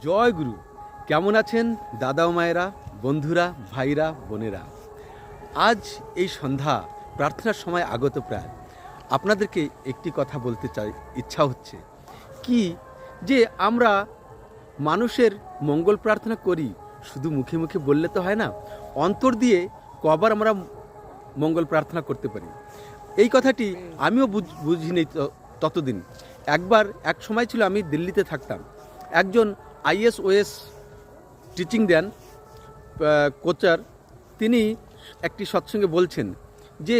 জয় গুরু। কেমন আছেন দাদা ও মায়েরা, বন্ধুরা, ভাইরা, বোনেরা? আজ এই সন্ধ্যা প্রার্থনার সময় আগত প্রায় আপনাদেরকে একটি কথা বলতে চাই, ইচ্ছা হচ্ছে কি যে আমরা মানুষের মঙ্গল প্রার্থনা করি, শুধু মুখে মুখে বললে তো হয় না, অন্তর দিয়ে কবার আমরা মঙ্গল প্রার্থনা করতে পারি। এই কথাটি আমিও বুঝিনি ততদিন। এক সময় ছিল, আমি দিল্লিতে থাকতাম, একজন ISOS টিচিং দেন কোচার, তিনি একটি সৎসঙ্গে বলছেন যে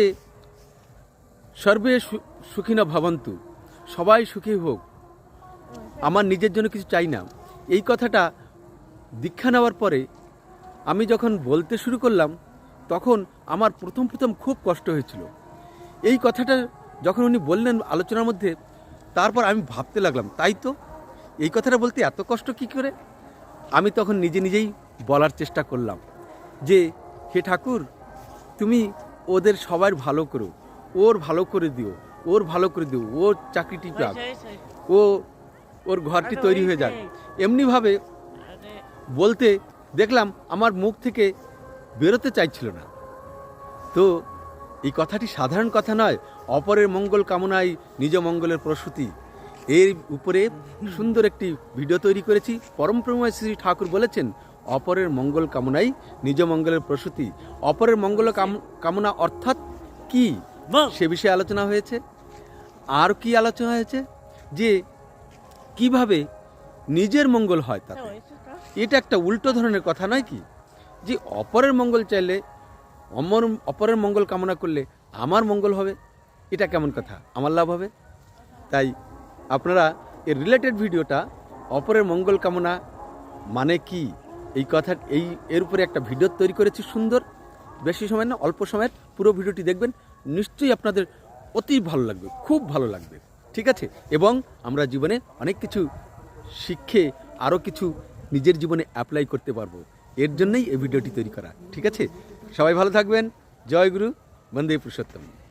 সর্বে সুখিনা ভবন্তু, সবাই সুখী হোক, আমার নিজের জন্য কিছু চাই না। এই কথাটা দীক্ষা নেওয়ার পরে আমি যখন বলতে শুরু করলাম, তখন আমার প্রথম খুব কষ্ট হয়েছিল। এই কথাটা যখন উনি বললেন আলোচনার মধ্যে, তারপর আমি ভাবতে লাগলাম, তাই তো, এই কথাটা বলতে এত কষ্ট কী করে। আমি তখন নিজেই বলার চেষ্টা করলাম যে হে ঠাকুর, তুমি ওদের সবার ভালো করো, ওর ভালো করে দিও, ওর ভালো করে দিও, ওর চাকরিটি পাক, ওর ঘরটি তৈরি হয়ে যাক। এমনিভাবে বলতে দেখলাম আমার মুখ থেকে বেরোতে চাইছিল না। তো এই কথাটি সাধারণ কথা নয়, অপরের মঙ্গল কামনায় নিজ মঙ্গলের প্রসূতি। এর উপরে সুন্দর একটি ভিডিও তৈরি করেছি। পরম প্রেমময় শ্রী ঠাকুর বলেছেন, অপরের মঙ্গল কামনাই নিজ মঙ্গলের প্রসূতি। অপরের মঙ্গল কামনা অর্থাৎ কি, সে বিষয়ে আলোচনা হয়েছে। আর কি আলোচনা হয়েছে যে কিভাবে নিজের মঙ্গল হয় তাতে। এটা একটা উল্টো ধরনের কথা নয় কি, যে অপরের মঙ্গল চাইলে, অপরের মঙ্গল কামনা করলে আমার মঙ্গল হবে, এটা কেমন কথা, আমার লাভ হবে। তাই আপনারা এর রিলেটেড ভিডিওটা, অপরের মঙ্গল কামনা মানে কি, এই কথা, এর উপরে একটা ভিডিও তৈরি করেছি সুন্দর। বেশি সময় না, অল্প সময়ের পুরো ভিডিওটি দেখবেন, নিশ্চয়ই আপনাদের অতি ভালো লাগবে, খুব ভালো লাগবে, ঠিক আছে। এবং আমরা জীবনে অনেক কিছু শিখে আরও কিছু নিজের জীবনে অ্যাপ্লাই করতে পারবো, এর জন্যই এই ভিডিওটি তৈরি করা, ঠিক আছে। সবাই ভালো থাকবেন। জয় গুরু, বন্দে পুরুষোত্তম।